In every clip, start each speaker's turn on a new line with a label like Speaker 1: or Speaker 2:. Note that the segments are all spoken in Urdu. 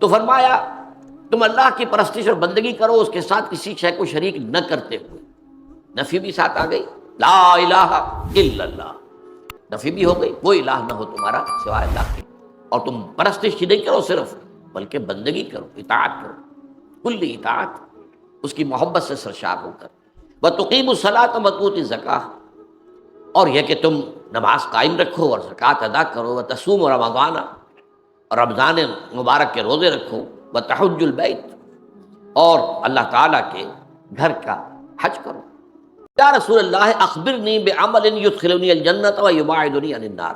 Speaker 1: تو فرمایا تم اللہ کی پرستش اور بندگی کرو اس کے ساتھ کسی شے کو شریک نہ کرتے ہوئے. نفی بھی ساتھ آ گئی، لا الہ الا اللہ، نفی بھی ہو گئی، کوئی الہ نہ ہو تمہارا سوائے اللہ کے، اور تم پرستش ہی نہیں کرو صرف، بلکہ بندگی کرو، اطاعت کرو، کلی اطاعت، اس کی محبت سے سرشار ہو کر. وَتُقِيمُ الصَّلَاةَ وَتُؤْتُوا الزَّكَاةَ، اور یہ کہ تم نماز قائم رکھو اور زکوٰۃ ادا کرو. وَتَصُومُ رمضان، اور رمضان مبارک کے روزے رکھو. وَتَحُجُّ الْبَيْتَ، اور اللہ تعالیٰ کے گھر کا حج کرو. یا رسول اللہ اخبرنی بعمل یدخلنی الجنۃ ویباعدنی عن النار.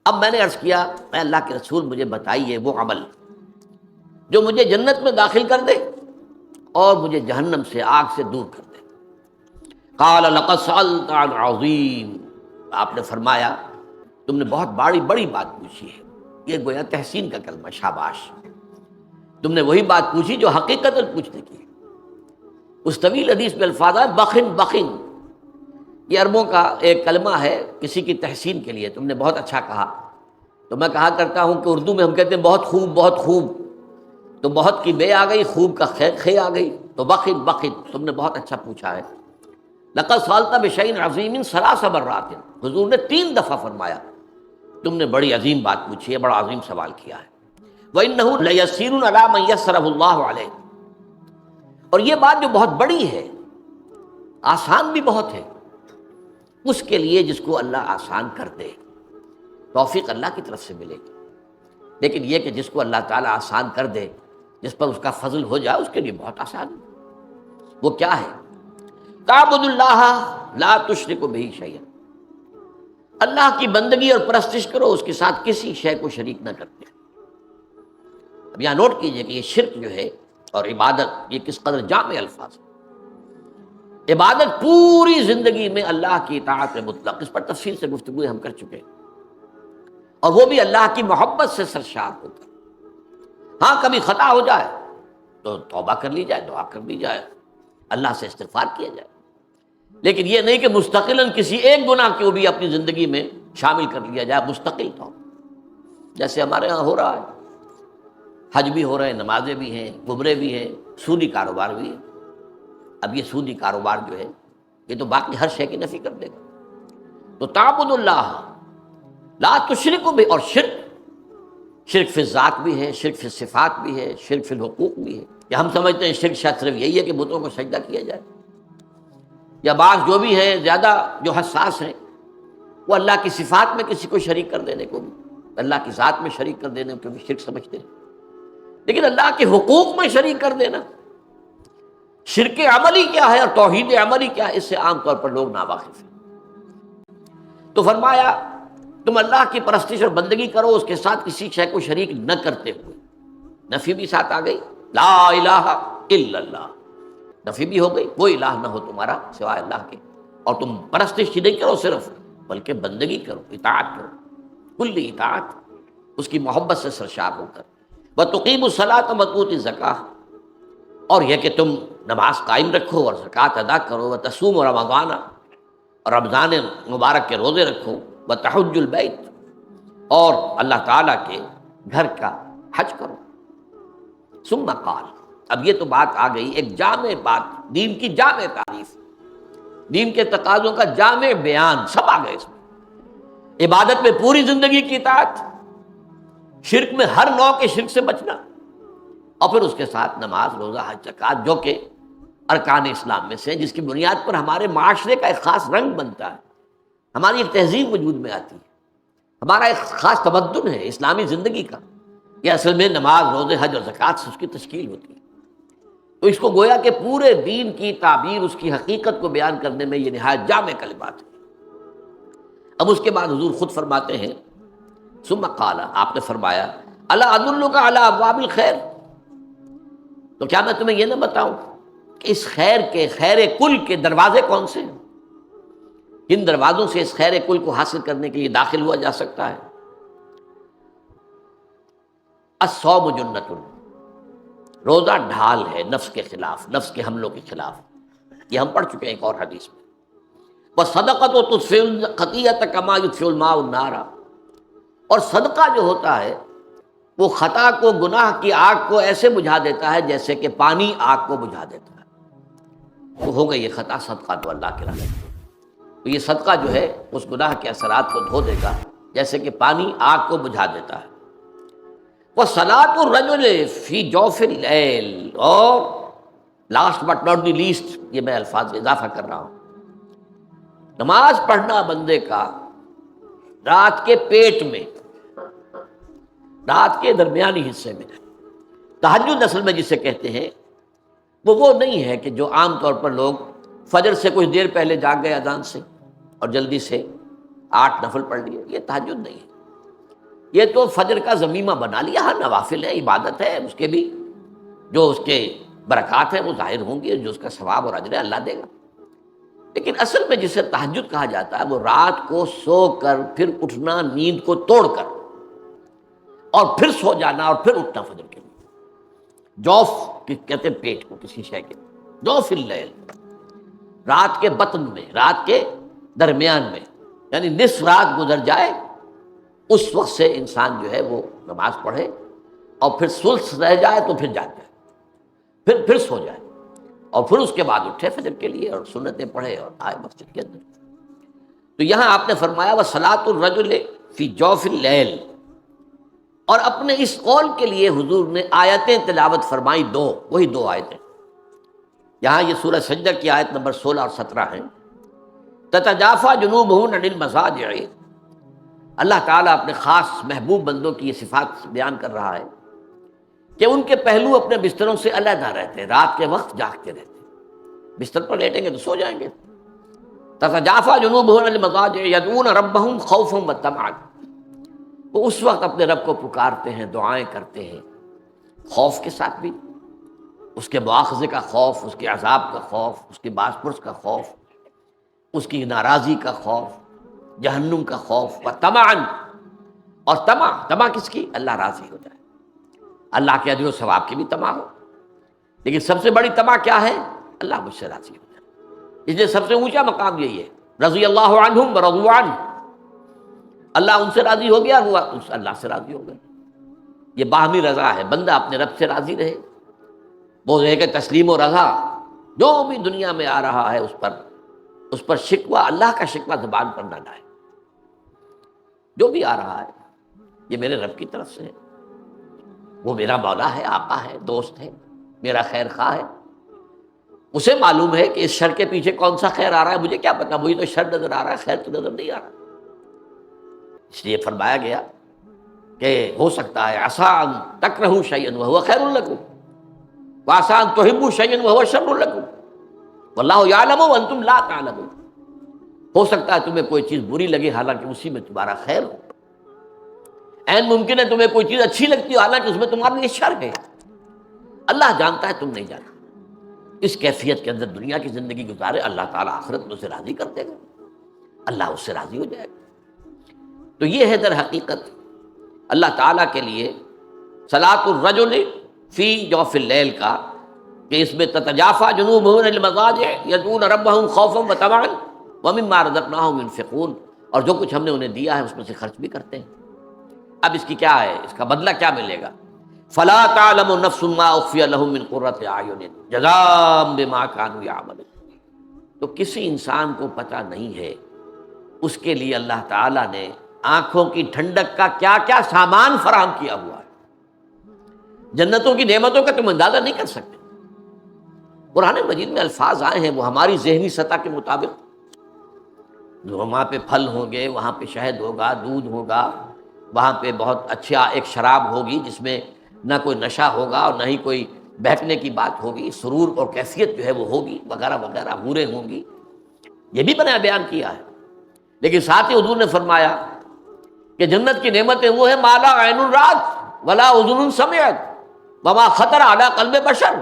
Speaker 1: اب میں نے عرض کیا اے اللہ کے رسول مجھے بتائیے وہ عمل جو مجھے جنت میں داخل کر دے اور مجھے جہنم سے، آگ سے دور کر دے. قال لقد سألت عن عظیم، آپ نے فرمایا تم نے بہت بڑی بات پوچھی ہے. یہ گویا تحسین کا کلمہ، شاباش، تم نے وہی بات پوچھی جو حقیقت پوچھنے کی. اس طویل حدیث میں الفاظ ہے بخن بخن، یہ عربوں کا ایک کلمہ ہے کسی کی تحسین کے لیے. تم نے بہت اچھا کہا. تو میں کہا کرتا ہوں کہ اردو میں ہم کہتے ہیں بہت خوب بہت خوب، تو بہت کی بے آ گئی، خوب کا خے آ گئی، تو بخن بخن، تم نے بہت اچھا پوچھا ہے. لقد سألت بشیء عظیم ثلاث مرات، حضور نے 3 دفعہ فرمایا تم نے بڑی عظیم بات پوچھی ہے، بڑا عظیم سوال کیا ہے. وَإِنَّهُ لَيَسِّيرٌ عَلَىٰ مَن يَسَّرَهُ اللَّهُ عَلَيْهِ، اور یہ بات جو بہت بڑی ہے، آسان بھی بہت ہے اس کے لیے جس کو اللہ آسان کر دے. توفیق اللہ کی طرف سے ملے گی، لیکن یہ کہ جس کو اللہ تعالیٰ آسان کر دے، جس پر اس کا فضل ہو جائے، اس کے لیے بہت آسان ہے. وہ کیا ہے؟ تعبد اللہ لا تشرک بہ شیئا، اللہ کی بندگی اور پرستش کرو اس کے ساتھ کسی شے کو شریک نہ کرتے. اب یہاں نوٹ کیجئے کہ یہ شرک جو ہے اور عبادت، یہ کس قدر جامع الفاظ ہے. عبادت پوری زندگی میں اللہ کی اطاعت مطلق، اس پر تفصیل سے گفتگو ہم کر چکے ہیں، اور وہ بھی اللہ کی محبت سے سرشار ہو کر. ہاں کبھی خطا ہو جائے تو توبہ کر لی جائے، دعا کر لی جائے، اللہ سے استغفار کیا جائے، لیکن یہ نہیں کہ مستقلاً کسی ایک گناہ کو بھی اپنی زندگی میں شامل کر لیا جائے مستقل طور، جیسے ہمارے ہاں ہو رہا ہے. حج بھی ہو رہے ہیں، نمازیں بھی ہیں، عمرے بھی ہیں، سودی کاروبار بھی ہے. اب یہ سودی کاروبار جو ہے یہ تو باقی ہر شے کی نفی کر دے گا. تو تعبد اللہ لا تشرک بہ، اور شرک فی الذات بھی ہے، شرک فی الصفات بھی ہے، شرک فی الحقوق بھی ہے. کہ ہم سمجھتے ہیں شرک شاید صرف یہی ہے کہ بتوں کو سجدہ کیا جائے، یا بعض جو بھی ہیں زیادہ جو حساس ہیں وہ اللہ کی صفات میں کسی کو شریک کر دینے کو بھی، اللہ کی ذات میں شریک کر دینے کو بھی شرک سمجھتے ہیں. لیکن اللہ کے حقوق میں شریک کر دینا، شرک عملی کیا ہے اور توحید عملی کیا ہے، اس سے عام طور پر لوگ ناواقف ہیں. تو فرمایا تم اللہ کی پرستش اور بندگی کرو اس کے ساتھ کسی شے کو شریک نہ کرتے ہوئے. نفی بھی ساتھ آ گئی، لا الہ الا اللہ، نفی بھی ہو گئی، کوئی الہ نہ ہو تمہارا سوائے اللہ کے، اور تم پرستش ہی نہیں کرو صرف، بلکہ بندگی کرو، اطاعت کرو، کلی اطاعت، اس کی محبت سے سرشار ہو کر. وَتُقِيمُ الصَّلَاةَ وَتُؤْتُوا الزَّكَاةَ، اور یہ کہ تم نماز قائم رکھو اور زکوٰۃ ادا کرو. وَتَصُومُ رمضان، اور رمضان مبارک کے روزے رکھو. وَتَحُجُّ الْبَيْتَ، اور اللہ تعالیٰ کے گھر کا حج کرو. ثم قال، اب یہ تو بات آ گئی ایک جامع بات، دین کی جامع تعریف، دین کے تقاضوں کا جامع بیان، سب آ گئے اس میں. عبادت میں پوری زندگی کی اطاعت، شرک میں ہر نوع کے شرک سے بچنا، اور پھر اس کے ساتھ نماز، روزہ، حج، زکوٰۃ، جو کہ ارکان اسلام میں سے، جس کی بنیاد پر ہمارے معاشرے کا ایک خاص رنگ بنتا ہے، ہماری ایک تہذیب وجود میں آتی ہے، ہمارا ایک خاص تمدن ہے اسلامی زندگی کا. یہ اصل میں نماز، روزے، حج اور زکوٰۃ سے اس کی تشکیل ہوتی ہے. تو اس کو گویا کہ پورے دین کی تعبیر، اس کی حقیقت کو بیان کرنے میں یہ نہایت جامع کلمات ہے. اب اس کے بعد حضور خود فرماتے ہیں ثم قال، آپ نے فرمایا الا ادلک علی ابواب الخیر، تو کیا میں تمہیں یہ نہ بتاؤں کہ اس خیر کے، خیر کل کے دروازے کون سے ہیں، کن دروازوں سے اس خیر کل کو حاصل کرنے کے لیے داخل ہوا جا سکتا ہے. الصوم جنۃ، روزہ ڈھال ہے نفس کے خلاف، نفس کے حملوں کے خلاف، یہ ہم پڑھ چکے ہیں ایک اور حدیث میں. وَالصَّدَقَةُ تُطْفِئُ الْخَطِيئَةَ كَمَا يُطْفِئُ الْمَاءُ النَّارَ، اور صدقہ جو ہوتا ہے وہ خطا کو، گناہ کی آگ کو ایسے بجھا دیتا ہے جیسے کہ پانی آگ کو بجھا دیتا ہے۔ تو ہو گئی یہ خطا، صدقہ تو اللہ کے راستے میں، تو یہ صدقہ جو ہے اس گناہ کے اثرات کو دھو دے گا جیسے کہ پانی آگ کو بجھا دیتا ہے۔ وَصَلَاةُ الرَّجُلِ فِي جَوْفِ اللَّيْلِ، اور last but not the least, یہ میں الفاظ اضافہ کر رہا ہوں، نماز پڑھنا بندے کا رات کے پیٹ میں، رات کے درمیانی حصے میں۔ تہجد اصل میں جسے کہتے ہیں وہ نہیں ہے کہ جو عام طور پر لوگ فجر سے کچھ دیر پہلے جاگ گئے اذان سے اور جلدی سے 8 نفل پڑھ لیے، یہ تہجد نہیں ہے۔ یہ تو فجر کا ضمیمہ بنا لیا، ہر نوافل ہے، عبادت ہے، اس کے بھی جو اس کے برکات ہیں وہ ظاہر ہوں گی، جو اس کا ثواب اور اجر ہے اللہ دے گا۔ لیکن اصل میں جسے تہجد کہا جاتا ہے وہ رات کو سو کر پھر اٹھنا، نیند کو توڑ کر، اور پھر سو جانا اور پھر اٹھنا فجر کے لیے۔ جوف کہتے ہیں پیٹ کو کسی شے کے، جوف اللیل، رات کے بطن میں، رات کے درمیان میں، یعنی نصف رات گزر جائے اس وقت سے انسان جو ہے وہ نماز پڑھے، اور پھر ثلث رہ جائے تو پھر جاگ جائے، پھر سو جائے، اور پھر اس کے بعد اٹھے فجر کے لیے اور سنتیں پڑھے اور آئے مسجد کے اندر۔ تو یہاں آپ نے فرمایا وَصَلَاةُ الرَّجُلِ فِي جَوْفِ اللَّيْلِ، اور اپنے اس قول کے لیے حضور نے آیتیں تلاوت فرمائی، وہی دو آیتیں۔ یہاں یہ سورہ سجدہ کی آیت نمبر 16 اور 17 ہیں۔ تتجافا جنوبہم عن المضاجع، اللہ تعالیٰ اپنے خاص محبوب بندوں کی یہ صفات بیان کر رہا ہے کہ ان کے پہلو اپنے بستروں سے علیحدہ رہتے ہیں، رات کے وقت جاگتے رہتے ہیں، بستر پر لیٹیں گے تو سو جائیں گے۔ تتجافا جنوبہم عن المضاجع یدعون ربہم خوفا وطمعا، وہ اس وقت اپنے رب کو پکارتے ہیں، دعائیں کرتے ہیں، خوف کے ساتھ بھی، اس کے مواخذے کا خوف، اس کے عذاب کا خوف، اس کے باز پرس کا خوف، اس کی ناراضی کا خوف، جہنم کا خوف، و طمعا، اور طمع کس کی؟ اللہ راضی ہو جائے، اللہ کے اجر و ثواب کی بھی طمع ہو، لیکن سب سے بڑی طمع کیا ہے؟ اللہ مجھ سے راضی ہو جائے۔ اس لیے سب سے اونچا مقام یہی ہے، رضی اللہ عنہم ورضوا عنہ، اللہ ان سے راضی ہو گیا، ہوا اللہ سے راضی ہو گیا۔ یہ باہمی رضا ہے، بندہ اپنے رب سے راضی رہے، وہ رہے کہ تسلیم و رضا، جو بھی دنیا میں آ رہا ہے اس پر شکوہ، اللہ کا شکوہ زبان پر نہ لائے۔ جو بھی آ رہا ہے یہ میرے رب کی طرف سے ہے، وہ میرا مولا ہے، آقا ہے، دوست ہے، میرا خیر خواہ ہے، اسے معلوم ہے کہ اس شر کے پیچھے کون سا خیر آ رہا ہے، مجھے کیا پتا، مجھے تو شر نظر آ رہا ہے، خیر تو نظر نہیں آ رہا۔ اس لیے فرمایا گیا کہ ہو سکتا ہے عسیٰ ان تکرہوا شیئا وہو خیر لکم، وعسیٰ ان تحبوا شیئا وہو شر لکم، واللہ یعلم وانتم لا تعلمون۔ ہو سکتا ہے تمہیں کوئی چیز بری لگے حالانکہ اسی میں تمہارا خیر ہو، عین ممکن ہے تمہیں کوئی چیز اچھی لگتی ہو حالانکہ اس میں تمہارے لیے شر ہے، اللہ جانتا ہے، تم نہیں جانتے۔ اس کیفیت کے اندر دنیا کی زندگی گزارے، اللہ تعالیٰ آخرت میں اسے راضی کر دے گا، اللہ اس سے راضی ہو جائے گا۔ تو یہ ہے در حقیقت اللہ تعالیٰ کے لیے صلاۃ الرجل فی جوف اللیل کا، کہ اس میں تتجافا جنوبہم عن المضاجع یدعون ربہم خوفا وطمعا ومما رزقناہم ينفقون، اور جو کچھ ہم نے انہیں دیا ہے اس میں سے خرچ بھی کرتے ہیں۔ اب اس کی کیا ہے، اس کا بدلہ کیا ملے گا؟ فلا تعلم نفس ما اخفی لهم من قرۃ اعین جزاء بما كانوا يعملون، تو کسی انسان کو پتہ نہیں ہے اس کے لیے اللہ تعالیٰ نے آنکھوں کی ٹھنڈک کا کیا کیا سامان فراہم کیا ہوا ہے۔ جنتوں کی نعمتوں کا تم اندازہ نہیں کر سکتے۔ قرآن مجید میں الفاظ آئے ہیں وہ ہماری ذہنی سطح کے مطابق، جو وہاں پہ پھل ہوں گے، وہاں پہ شہد ہوگا، دودھ ہوگا، وہاں پہ بہت اچھا ایک شراب ہوگی جس میں نہ کوئی نشہ ہوگا اور نہ ہی کوئی بہکنے کی بات ہوگی، سرور اور کیفیت جو ہے وہ ہوگی، وغیرہ وغیرہ، حوریں ہوں گی، یہ بھی میں نے بیان کیا ہے۔ لیکن ساتھ ہی حضور نے فرمایا کہ جنت کی نعمتیں وہ ہیں ما لا عین رأت ولا اذن سمعت وما خطر علی قلب بشر،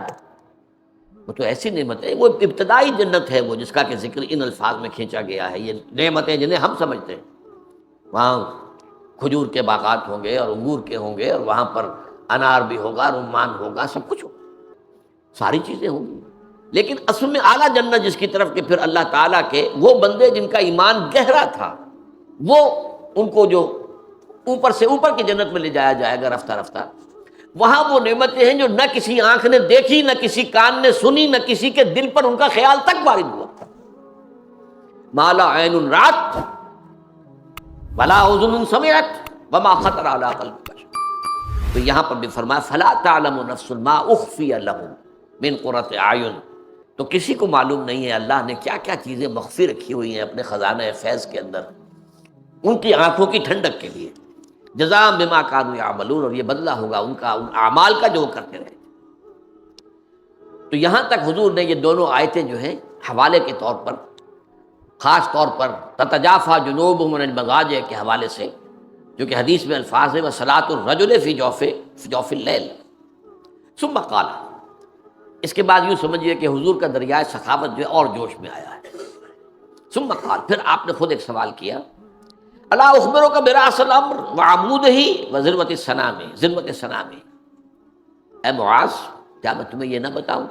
Speaker 1: وہ تو ایسی نعمت ہے، وہ ابتدائی جنت ہے وہ جس کا کہ ذکر ان الفاظ میں کھینچا گیا ہے۔ یہ نعمتیں جنہیں ہم سمجھتے ہیں، وہاں کھجور کے باغات ہوں گے اور انگور کے ہوں گے، اور وہاں پر انار بھی ہوگا، رمان ہوگا، سب کچھ ہوگا، ساری چیزیں ہوں گی۔ لیکن اصل میں اعلیٰ جنت جس کی طرف کہ پھر اللہ تعالیٰ کے وہ بندے جن کا ایمان گہرا تھا، وہ ان کو جو اوپر سے اوپر کی جنت میں لے جایا جائے گا رفتہ رفتہ. وہاں وہ نعمتیں ہیں جو نہ کسی آنکھ نے دیکھی، نہ کسی کان نے سنی، نہ کسی کے دل پر ان کا خیال تک وارد ہوا. ما لا عین رات ولا اذن سمعت وما خطر علی قلب بشر. تو یہاں پر بھی فرمایا فلا تعلم نفس ما اخفی لهم من قرۃ اعین. تو کسی کو معلوم نہیں ہے اللہ نے کیا کیا چیزیں مخفی رکھی ہوئی ہیں اپنے خزانہ فیض کے اندر ان کی آنکھوں کی ٹھنڈک کے لیے. جزاء بما كانوا يعملون، اور یہ بدلہ ہوگا ان کا، ان اعمال کا جو وہ کرتے رہے. تو یہاں تک حضور نے یہ دونوں آیتیں جو ہیں حوالے کے طور پر، خاص طور پر تتجافى جنوبهم عن المضاجع کے حوالے سے، جو کہ حدیث میں الفاظ ہے وصلاۃ الرجل فی جوف اللیل ثم قال. اس کے بعد یوں سمجھیے کہ حضور کا دریائے سخاوت جو ہے اور جوش میں آیا ہے. ثم قال، پھر آپ نے خود ایک سوال کیا، الا اخبرک براس الامر وعمودہ وذروۃ السنام. ذروۃ السنام، اے معاذ کیا میں تمہیں یہ نہ بتاؤں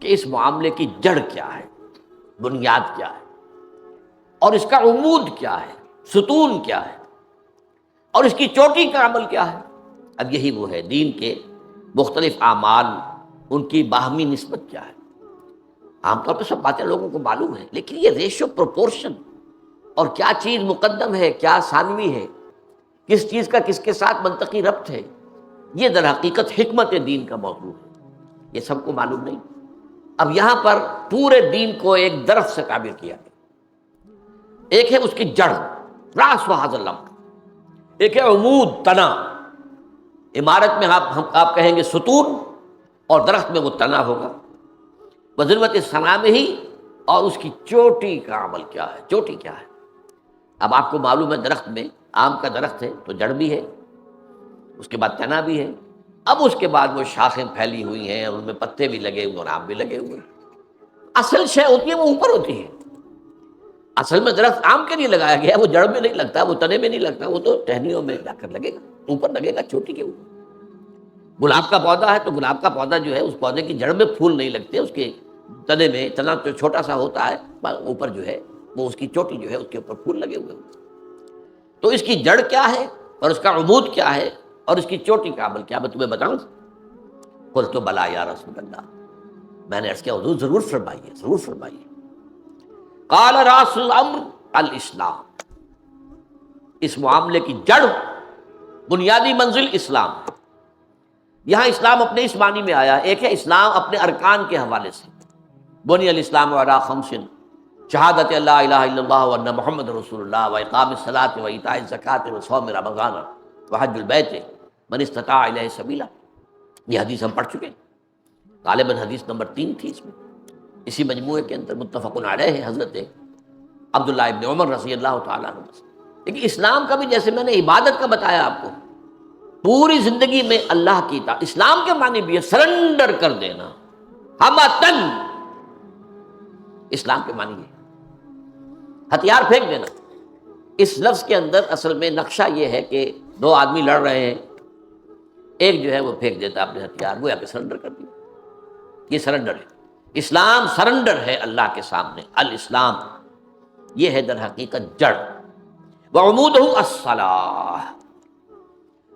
Speaker 1: کہ اس معاملے کی جڑ کیا ہے، بنیاد کیا ہے، اور اس کا عمود کیا ہے، ستون کیا ہے، اور اس کی چوٹی کا عمل کیا ہے. اب یہی وہ ہے دین کے مختلف اعمال، ان کی باہمی نسبت کیا ہے. عام طور پہ سب باتیں لوگوں کو معلوم ہیں، لیکن یہ ریشو پروپورشن اور کیا چیز مقدم ہے، کیا ثانوی ہے، کس چیز کا کس کے ساتھ منطقی ربط ہے، یہ در حقیقت حکمت دین کا موضوع ہے. یہ سب کو معلوم نہیں. اب یہاں پر پورے دین کو ایک درخت سے تعبیر کیا گیا. ایک ہے اس کی جڑ، راس و حاصل الامر. ایک ہے عمود، تنا. عمارت میں آپ کہیں گے ستون، اور درخت میں وہ تنا ہوگا. وذروۃ السنام ہی، اور اس کی چوٹی کا عمل کیا ہے، چوٹی کیا ہے. اب آپ کو معلوم ہے درخت میں، آم کا درخت ہے تو جڑ بھی ہے، اس کے بعد تنا بھی ہے، اب اس کے بعد وہ شاخیں پھیلی ہوئی ہیں اور ان میں پتے بھی لگے ہوئے اور آم بھی لگے ہوئے. اصل شے ہوتی ہے وہ اوپر ہوتی ہے. اصل میں درخت آم کے لیے لگایا گیا، وہ جڑ میں نہیں لگتا، وہ تنے میں نہیں لگتا، وہ تو ٹہنیوں میں جا کر لگے گا، اوپر لگے گا چوٹی کے اوپر. گلاب کا پودا ہے تو گلاب کا پودا جو ہے اس پودے کی جڑ میں پھول نہیں لگتے، اس کے تنے میں، تنا جو چھوٹا سا ہوتا ہے اوپر جو ہے وہ اس کی چوٹی جو ہے اس کے اوپر پھول لگے ہوئے ہوتے. تو اس کی جڑ کیا ہے اور اس کا عمود کیا ہے اور اس کی چوٹی کا عمل کیا، میں تمہیں بتاؤں. قلت بلا یا رسول اللہ، میں نے عرض کیا حضور ضرور فرمائیے، ضرور فرمائیے. قال راس الامر الاسلام. اس معاملے کی جڑ، بنیادی منزل اسلام ہے. یہاں اسلام اپنے اس معنی میں آیا. ایک ہے اسلام اپنے ارکان کے حوالے سے، بنی الاسلام علی خمس، شہادت اللہ الہ الا اللہ وان محمد رسول اللہ واقام الصلاۃ وایتاء الزکوٰۃ وصوم رمضان وحج البیت من استطاع الیہ سبیلا. یہ حدیث ہم پڑھ چکے ہیں، غالباً حدیث نمبر 3 تھی اس میں، اسی مجموعے کے اندر متفق علیہ ہے حضرت عبداللہ ابن عمر رضی اللہ تعالیٰ عنہ. لیکن اسلام کا بھی جیسے میں نے عبادت کا بتایا آپ کو، پوری زندگی میں اللہ کی اطاعت. اسلام کے معنی بھی ہے سرنڈر کر دینا، ہمتن. اسلام کے معنی ہے ہتھیار پھینک دینا. اس لفظ کے اندر اصل میں نقشہ یہ ہے کہ دو آدمی لڑ رہے ہیں، ایک جو ہے وہ پھینک دیتا اپنے ہتھیار، گویا کہ سرنڈر کر دیا. یہ سرنڈر ہے. اسلام سرنڈر ہے اللہ کے سامنے. الاسلام یہ ہے در حقیقت جڑ. وعمودہ الصلاۃ،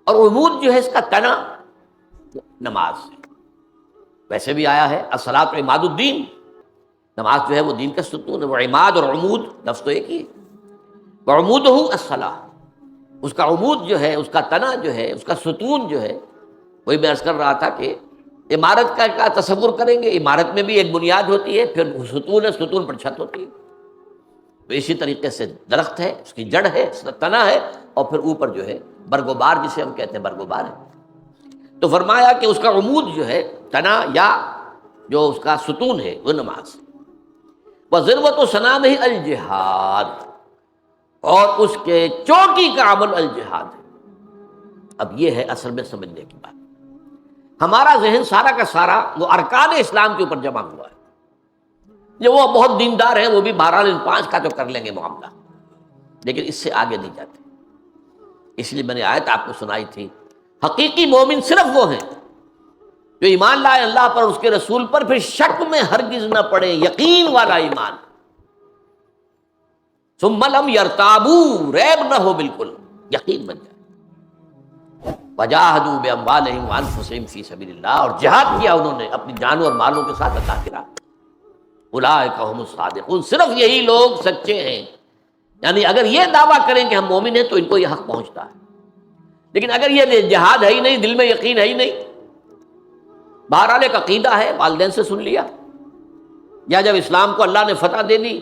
Speaker 1: اور عمود جو ہے اس کا تنا نماز ہے. ویسے بھی آیا ہے الصلاۃ عماد الدین، نماز جو ہے وہ دین کا ستون ہے. وہ عماد اور عمود لفظ تو ایک ہی ہے. وعمودہ الصلاۃ، اس کا عمود جو ہے، اس کا تنا جو ہے، اس کا ستون جو ہے، وہی میں عرض کر رہا تھا کہ عمارت کا تصور کریں گے، عمارت میں بھی ایک بنیاد ہوتی ہے، پھر ستون ہے، ستون پر چھت ہوتی ہے. تو اسی طریقے سے درخت ہے، اس کی جڑ ہے، اس کا تنا ہے، اور پھر اوپر جو ہے برگوبار، جسے ہم کہتے ہیں برگوبار ہے. تو فرمایا کہ اس کا عمود جو ہے، تنا یا جو اس کا ستون ہے، وہ نماز. وذروۃ سنامہ الجہاد، اور اس کے چوٹی کا عمل الجہاد ہے. اب یہ ہے اصل میں سمجھنے کی بات. ہمارا ذہن سارا کا سارا وہ ارکان اسلام کے اوپر جمع ہوا ہے. جو وہ بہت دیندار ہیں وہ بھی بہرحال ان 5 کا تو کر لیں گے معاملہ، لیکن اس سے آگے نہیں جاتے. اس لیے میں نے آیت آپ کو سنائی تھی، حقیقی مومن صرف وہ ہیں جو ایمان لائے اللہ پر، اس کے رسول پر، پھر شک میں ہرگز نہ پڑے، یقین والا ایمان. ثم لم یرتابوا، ریب نہ ہو بالکل. یقین بن جائے. وجاہدوا باموالہم وانفسہم فی سبیل اللہ، اور جہاد کیا انہوں نے اپنی جانوں اور مالوں کے ساتھ اللہ کی راہ. اولئک هم الصادقون، صرف یہی لوگ سچے ہیں. یعنی اگر یہ دعویٰ کریں کہ ہم مومن ہیں تو ان کو یہ حق پہنچتا ہے، لیکن اگر یہ جہاد ہے ہی نہیں، دل میں یقین ہے ہی نہیں، بہرحال ایک عقیدہ ہے، والدین سے سن لیا، یا جب اسلام کو اللہ نے فتح دے دی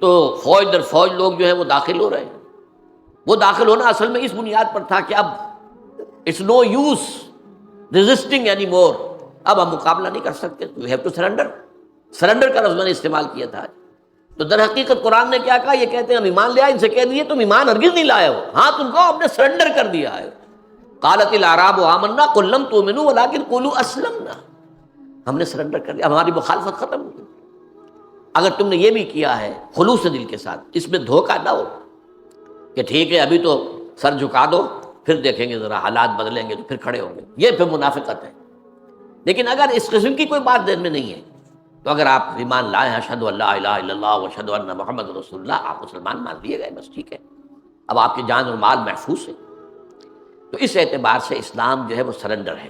Speaker 1: تو فوج در فوج لوگ جو ہیں وہ داخل ہو رہے ہیں. وہ داخل ہونا اصل میں اس بنیاد پر تھا کہ اب it's no use resisting any more, اب ہم مقابلہ نہیں کر سکتے، we have to surrender. Surrender کا لفظ میں نے استعمال کیا تھا. تو در حقیقت قرآن نے کیا کہا؟ یہ کہتے ہیں ہم ایمان لے آئے، ان سے کہہ دیے تم ایمان ہرگز نہیں لائے ہو، ہاں تم کو ہم نے سرنڈر کر دیا ہے. قالت الاعراب آمنا قل لم تؤمنوا ولکن قولوا اسلمنا، ہم نے سرنڈر کر دیا، ہماری مخالفت ختم ہو گئی. اگر تم نے یہ بھی کیا ہے خلوص دل کے ساتھ، اس میں دھوکہ نہ ہو کہ ٹھیک ہے ابھی تو سر جھکا دو، پھر دیکھیں گے ذرا حالات بدلیں گے تو پھر کھڑے ہوں گے، یہ پھر منافقت ہے. لیکن اگر اس قسم کی کوئی بات دل میں نہیں ہے تو اگر آپ ایمان لائے ہیں اشہد ان لا الہ الا اللہ و اشہد ان محمد رسول اللہ، آپ مسلمان مان لیے گئے، بس ٹھیک ہے، اب آپ کی جان اور مال محفوظ ہے. تو اس اعتبار سے اسلام جو ہے وہ سرنڈر ہے.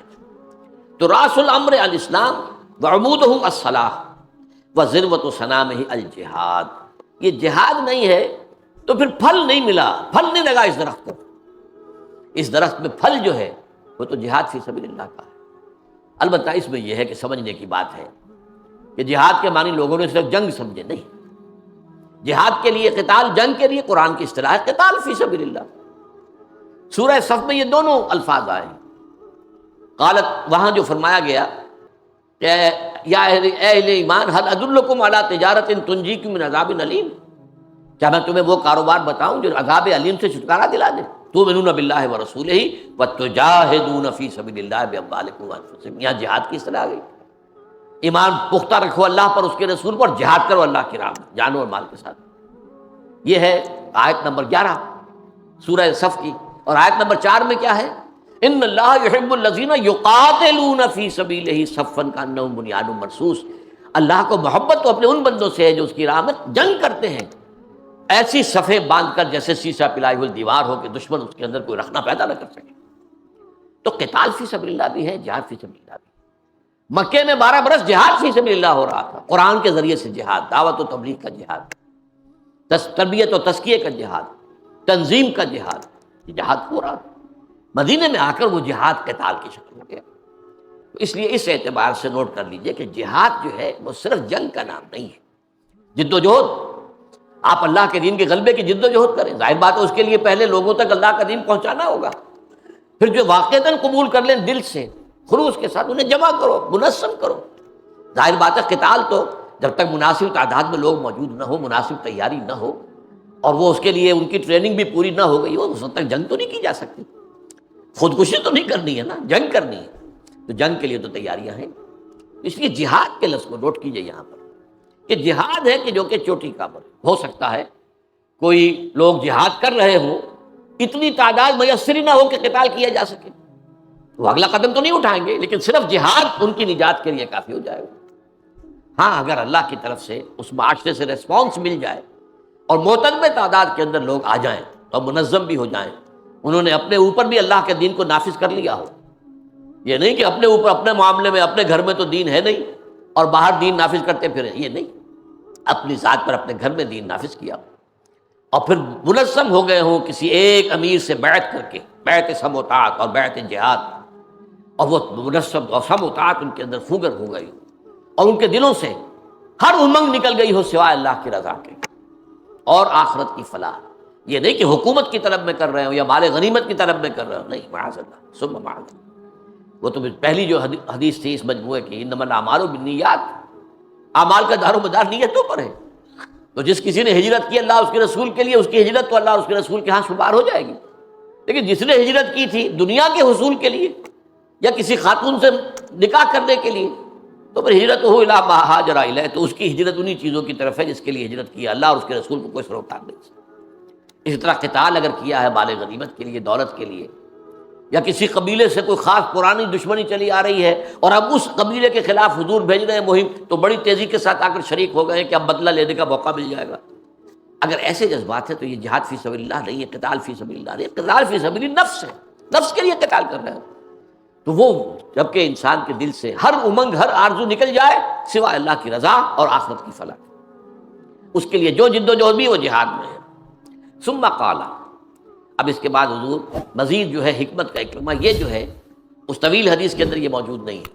Speaker 1: تو راس الامر الاسلام وعمودہ الصلاح وذروۃ سنامہ الجہاد. یہ جہاد نہیں ہے تو پھر پھل نہیں ملا، پھل نہیں لگا اس درخت کو. اس درخت میں پھل جو ہے وہ تو جہاد فی سبیل اللہ کا ہے. البتہ اس میں یہ ہے کہ سمجھنے کی بات ہے کہ جہاد کے معنی لوگوں نے صرف جنگ سمجھے، نہیں. جہاد کے لیے قتال، جنگ کے لیے قرآن کی اصطلاح ہے قتال فی سبیل اللہ. سورہ صف میں یہ دونوں الفاظ آئے ہیں. قالت، وہاں جو فرمایا گیا کہ یا اہل ایمان هل ادلکم علی تجارت تنجیکم من عذاب علیم، کیا میں تمہیں وہ کاروبار بتاؤں جو عذاب علیم سے چھٹکارا دلا دے؟ تؤمنون باللہ ورسولہ وتجاہدون فی سبیل اللہ باموالکم وانفسکم. یہاں جہاد کی اصطلاح آ گئی. ایمان پختہ رکھو اللہ پر، اس کے رسول پر، جہاد کرو اللہ کی راہ میں جانوں اور مال کے ساتھ. یہ ہے آیت نمبر 11 سورہ صف کی. اور آیت نمبر 4 میں کیا ہے؟ ان اللہ یحب الذین یقاتلون فی سبیلہ صفا کانہم بنیان مرصوص. اللہ کو محبت تو اپنے ان بندوں سے ہے جو اس کی راہ میں جنگ کرتے ہیں، ایسی صفیں باندھ کر جیسے سیسا پلائی ہوئی دیوار ہو کہ دشمن اس کے اندر کوئی رخنہ پیدا نہ کر سکے. تو قتال فی سبیل اللہ بھی ہے، جہاد فی سبیل اللہ بھی. مکے میں 12 برس جہاد فی سبیل اللہ ہو رہا تھا، قرآن کے ذریعے سے جہاد، دعوت و تبلیغ کا جہاد، تربیت و تزکیے کا جہاد، تنظیم کا جہاد، یہ جہاد ہو رہا تھا. مدینے میں آ کر وہ جہاد قتال کی شکل ہو گیا. اس لیے اس اعتبار سے نوٹ کر لیجئے کہ جہاد جو ہے وہ صرف جنگ کا نام نہیں ہے. جد و جہد، آپ اللہ کے دین کے غلبے کی جد و جہد کریں، ظاہر بات ہے اس کے لیے پہلے لوگوں تک اللہ کا دین پہنچانا ہوگا، پھر جو واقعتاً قبول کر لیں دل سے خلوص کے ساتھ انہیں جمع کرو، منظم کرو. ظاہر بات ہے قتال تو جب تک مناسب تعداد میں لوگ موجود نہ ہو، مناسب تیاری نہ ہو، اور وہ اس کے لیے ان کی ٹریننگ بھی پوری نہ ہو گئی ہو، اس وقت تک جنگ تو نہیں کی جا سکتی. خودکشی تو نہیں کرنی ہے نا، جنگ کرنی ہے. تو جنگ کے لیے تو تیاریاں ہیں. اس لیے جہاد کے لفظ کو نوٹ کیجئے یہاں پر کہ جہاد ہے کہ جو کہ چوٹی کا بر. ہو سکتا ہے کوئی لوگ جہاد کر رہے ہوں، اتنی تعداد میسر ہی نہ ہو کہ قتال کیا جا سکے، وہ اگلا قدم تو نہیں اٹھائیں گے، لیکن صرف جہاد ان کی نجات کے لیے کافی ہو جائے گا. ہاں اگر اللہ کی طرف سے اس معاشرے سے ریسپانس مل جائے اور معتدل تعداد کے اندر لوگ آ جائیں اور منظم بھی ہو جائیں، انہوں نے اپنے اوپر بھی اللہ کے دین کو نافذ کر لیا ہو. یہ نہیں کہ اپنے اوپر، اپنے معاملے میں، اپنے گھر میں تو دین ہے نہیں اور باہر دین نافذ کرتے پھریں، یہ نہیں. اپنی ذات پر اپنے گھر میں دین نافذ کیا اور پھر منظم ہو گئے ہوں کسی ایک امیر سے بیعت کر کے، بیعت سم و طاعت اور بیعت جہاد، اور وہ منظم اور سم و طاعت ان کے اندر فوگر ہو گئی اور ان کے دلوں سے ہر امنگ نکل گئی ہو سوائے اللہ کی رضا کے اور آخرت کی فلاح. یہ نہیں کہ حکومت کی طلب میں کر رہے ہوں یا مال غنیمت کی طلب میں کر رہے ہوں، نہیں، معاذ اللہ ثم معاذ اللہ. وہ تو پہلی جو حدیث تھی اس مجموعے کی، انما الاعمال بالنیات، اعمال کا دار و مدار نیتوں پر ہے. تو جس کسی نے ہجرت کی اللہ اس کے رسول کے لیے، اس کی ہجرت تو اللہ اور اس کے رسول کے ہاں شمار ہو جائے گی. لیکن جس نے ہجرت کی تھی دنیا کے حصول کے لیے یا کسی خاتون سے نکاح کرنے کے لیے، تو پھر ہجرت ہو الی ما ہاجر الیہ، تو اس کی ہجرت انہی چیزوں کی طرف ہے جس کے لیے ہجرت کی. اللہ اور اس کے رسول کو کوئی سروکار نہیں. اسی طرح قتال اگر کیا ہے مال غنیمت کے لیے، دولت کے لیے، یا کسی قبیلے سے کوئی خاص پرانی دشمنی چلی آ رہی ہے اور اب اس قبیلے کے خلاف حضور بھیج رہے ہیں مہم، تو بڑی تیزی کے ساتھ آ کر شریک ہو گئے کہ اب بدلہ لینے کا موقع مل جائے گا. اگر ایسے جذبات ہیں تو یہ جہاد فی سبیل اللہ نہیں ہے، قتال فی سبیل اللہ نہیں ہے، قتال فی سبیل النفس ہے، نفس کے لیے قتال کر رہے ہیں. تو وہ جبکہ انسان کے دل سے ہر امنگ، ہر آرزو نکل جائے سوائے اللہ کی رضا اور آخرت کی فلاح، اس کے لیے جو جد و جہد بھی وہ جہاد میں ہے. ثم قال، اب اس کے بعد حضور مزید جو ہے حکمت کا اکرمہ، یہ جو ہے اس طویل حدیث کے اندر یہ موجود نہیں ہے،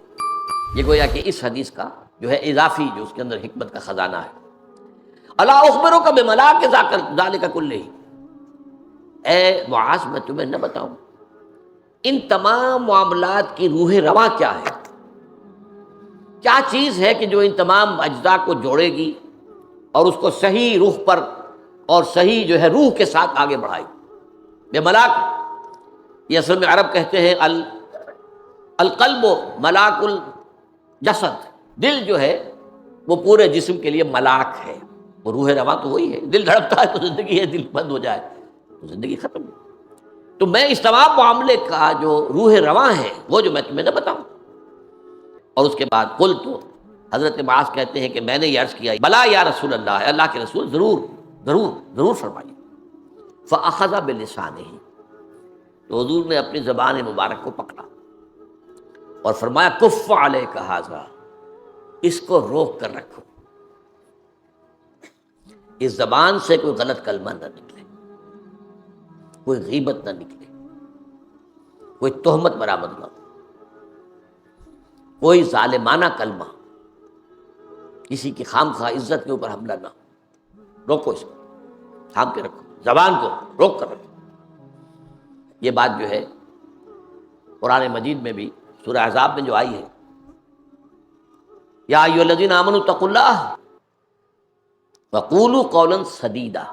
Speaker 1: یہ گویا کہ اس حدیث کا جو ہے اضافی جو اس کے اندر حکمت کا خزانہ ہے. الا اخبرک بملاک ذالک کلہ، اے معاذ میں تمہیں نہ بتاؤں ان تمام معاملات کی روح رواں کیا ہے، کیا چیز ہے کہ جو ان تمام اجزاء کو جوڑے گی اور اس کو صحیح رخ پر اور صحیح جو ہے روح کے ساتھ آگے بڑھائے گی. بے ملاک یہ اصل میں عرب کہتے ہیں القلب ملاک الجسد، دل جو ہے وہ پورے جسم کے لیے ملاک ہے، وہ روح رواں تو وہی ہے. دل دھڑکتا ہے تو زندگی ہے، دل بند ہو جائے تو زندگی ختم. تو میں اس تمام معاملے کا جو روح رواں ہے وہ جو میں تمہیں نہ بتاؤں. اور اس کے بعد قل، تو حضرت معاذ کہتے ہیں کہ میں نے یہ عرض کیا بلا یا رسول اللہ، اللہ کے رسول ضرور ضرور ضرور فرمائیے. فاخذ بلسانہ، تو حضور نے اپنی زبان مبارک کو پکڑا اور فرمایا کف علیک ھذا، اس کو روک کر رکھو، اس زبان سے کوئی غلط کلمہ نہ نکلے، کوئی غیبت نہ نکلے، کوئی تہمت برآمد نہ ہو، کوئی ظالمانہ کلمہ، کسی کی خام خواہ عزت کے اوپر حملہ نہ ہو. روکو اس کو، تھام کے رکھو، زبان کو روک کر رکھو. یہ بات جو ہے قرآن مجید میں بھی سورہ احزاب میں جو آئی ہے، یا ایھا الذین آمنوا اتقوا اللہ وقولوا قولا سدیدا،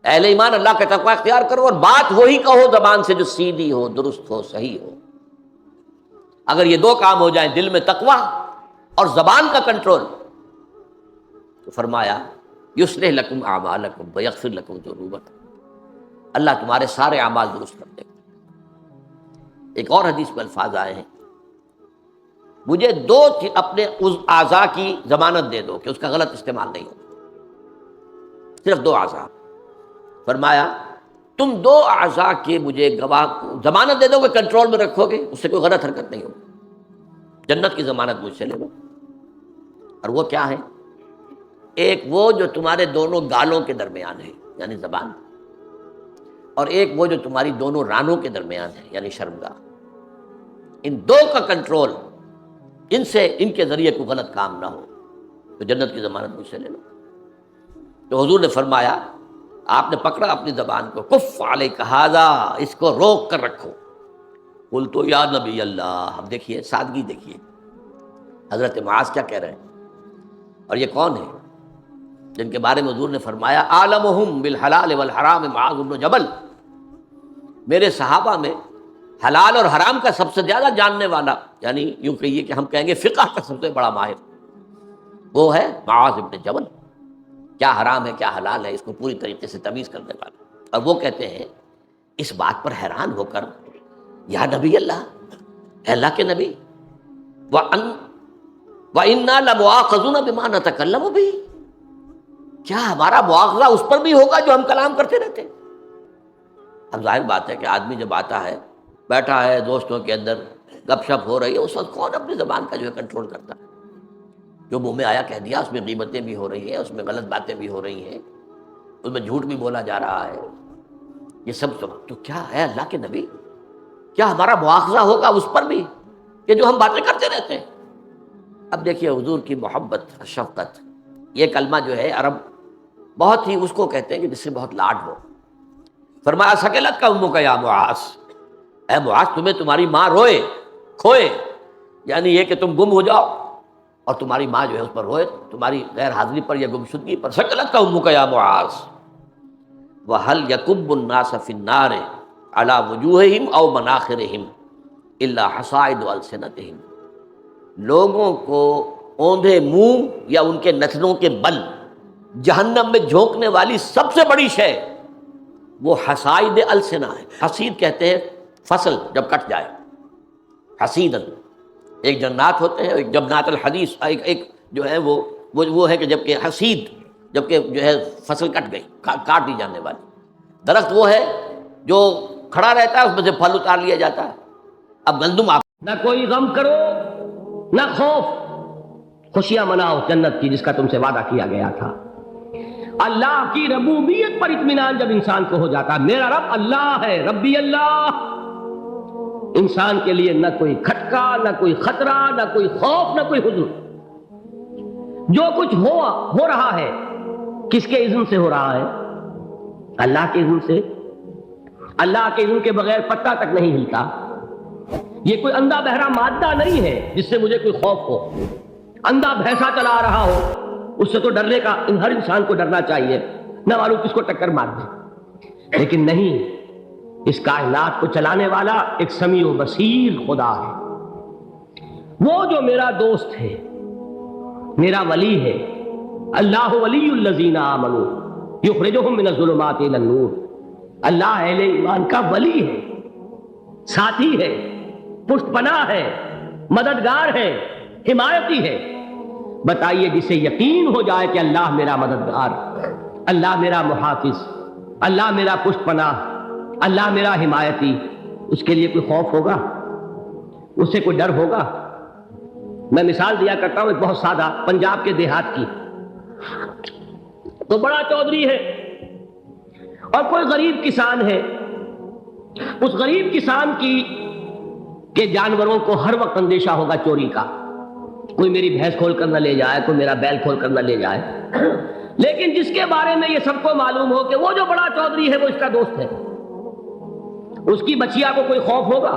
Speaker 1: اہل ایمان اللہ کا تقوی اختیار کرو اور بات وہی کہو زبان سے جو سیدھی ہو، درست ہو، صحیح ہو. اگر یہ دو کام ہو جائیں، دل میں تقوی اور زبان کا کنٹرول، تو فرمایا یصلح لکم اعمالکم ویغفر لکم ذنوبکم، اللہ تمہارے سارے اعمال درست کر دے گا. ایک اور حدیث میں الفاظ آئے ہیں، مجھے دو اپنے اعضاء کی ضمانت دے دو کہ اس کا غلط استعمال نہیں ہو، صرف دو اعضاء. فرمایا تم دو اعضاء کے مجھے گواہ ضمانت دے دو کہ کنٹرول میں رکھو گے، اس سے کوئی غلط حرکت نہیں ہوگی، جنت کی ضمانت مجھ سے لے لو. اور وہ کیا ہے؟ ایک وہ جو تمہارے دونوں گالوں کے درمیان ہے یعنی زبان، اور ایک وہ جو تمہاری دونوں رانوں کے درمیان ہے یعنی شرمگاہ. ان دو کا کنٹرول، ان کے ذریعے کوئی غلط کام نہ ہو تو جنت کی ضمانت مجھ سے لے لو. تو حضور نے فرمایا، آپ نے پکڑا اپنی زبان کو، کف علیک ھذا، اس کو روک کر رکھو. قلت یا نبی اللہ، اب دیکھیے سادگی، دیکھیے حضرت معاذ کیا کہہ رہے ہیں. اور یہ کون ہے جن کے بارے میں حضور نے فرمایا اعلمہم بالحلال والحرام معاذ بن جبل، میرے صحابہ میں حلال اور حرام کا سب سے زیادہ جاننے والا، یعنی یوں کہیے کہ ہم کہیں گے فقہ کا سب سے بڑا ماہر، وہ ہے معاذ بن جبل. کیا حرام ہے کیا حلال ہے اس کو پوری طریقے سے تمیز کرنے والا. اور وہ کہتے ہیں اس بات پر حیران ہو کر، یا نبی اللہ، اے اللہ کے نبی، وَإِنَّا لَمُؤَاخَذُونَ بِمَا نَتَكَلَّمُ بِهِ، کیا ہمارا مواخذہ اس پر بھی ہوگا جو ہم کلام کرتے رہتے ہیں. اب ظاہر بات ہے کہ آدمی جب آتا ہے، بیٹھا ہے دوستوں کے اندر، گپ شپ ہو رہی ہے، اس وقت کون اپنی زبان کا جو ہے کنٹرول کرتا ہے؟ جو منہ میں آیا کہہ دیا، اس میں غیبتیں بھی ہو رہی ہیں، اس میں غلط باتیں بھی ہو رہی ہیں، اس میں جھوٹ بھی بولا جا رہا ہے، یہ سب تو کیا ہے اللہ کے نبی، کیا ہمارا مواخذہ ہوگا اس پر بھی کہ جو ہم باتیں کرتے رہتے ہیں؟ اب دیکھیے حضور کی محبت، شفقت، یہ کلمہ جو ہے عرب بہت ہی اس کو کہتے ہیں کہ جس سے بہت لاڈ ہو. فرمایا ثقلتک امک یا معاذ، اے معاذ تمہیں تمہاری ماں روئے کھوئے، یعنی یہ کہ تم گم ہو جاؤ اور تمہاری ماں جو ہے اس پر روئے، تمہاری غیر حاضری پر یا گمشدگی پر. ثقلتک امک یا معاذ وهل يكب الناس في النار على وجوههم او مناخرهم الا حصائد السنتهم، لوگوں کو اوندھے منہ یا ان کے نتنوں کے بل جہنم میں جھونکنے والی سب سے بڑی شے وہ حصائد السنہ ہے. حصید کہتے ہیں فصل جب کٹ جائے، حصیدن ایک جنات ہوتے ہیں، ایک جنات الحدیث، ایک جو ہے وہ ہے کہ جب کہ حصید جبکہ جو ہے فصل کٹ گئی، کاٹ دی جانے والی۔ درخت وہ ہے جو کھڑا رہتا ہے، اس میں سے پھل اتار لیا جاتا ہے۔ اب گندم آپ
Speaker 2: نہ کوئی غم کرو نہ خوف، خوشیاں مناؤ جنت کی جس کا تم سے وعدہ کیا گیا تھا۔ اللہ کی ربوبیت پر اطمینان جب انسان کو ہو جاتا ہے، میرا رب اللہ ہے، ربی اللہ، انسان کے لیے نہ کوئی کھٹکا، نہ کوئی خطرہ، نہ کوئی خوف، نہ کوئی حزن۔ جو کچھ ہو رہا ہے کس کے اذن سے ہو رہا ہے؟ اللہ کے اذن سے۔ اللہ کے اذن کے بغیر پتہ تک نہیں ہلتا۔ یہ کوئی اندھا بہرا مادہ نہیں ہے جس سے مجھے کوئی خوف ہو۔ اندھا بھینسا چلا آ رہا ہو اس سے تو ڈرنے کا ہر انسان کو ڈرنا چاہیے، نہ معلوم کس کو ٹکر مار دے۔ لیکن نہیں، اس کائنات کو چلانے والا ایک سمیع و بصیر خدا ہے، وہ جو میرا دوست ہے، میرا ولی ہے۔ اللہ ولی الذین آمنوا یخرجہم من الظلمات الی النور۔ اللہ اہل ایمان کا ولی ہے، ساتھی ہے، پشت پناہ ہے، مددگار ہے، حمایتی ہے۔ بتائیے جسے یقین ہو جائے کہ اللہ میرا مددگار، اللہ میرا محافظ، اللہ میرا پشت پناہ، اللہ میرا حمایتی، اس کے لیے کوئی خوف ہوگا؟ اس سے کوئی ڈر ہوگا؟ میں مثال دیا کرتا ہوں ایک بہت سادہ پنجاب کے دیہات کی۔ تو بڑا چودھری ہے اور کوئی غریب کسان ہے۔ اس غریب کسان کے جانوروں کو ہر وقت اندیشہ ہوگا چوری کا، کوئی میری بھینس کھول کر نہ لے جائے، کوئی میرا بیل کھول کر نہ لے جائے۔ لیکن جس کے بارے میں یہ سب کو معلوم ہو کہ وہ جو بڑا چودھری ہے وہ اس کا دوست ہے، اس کی بچیا کو کوئی خوف ہوگا؟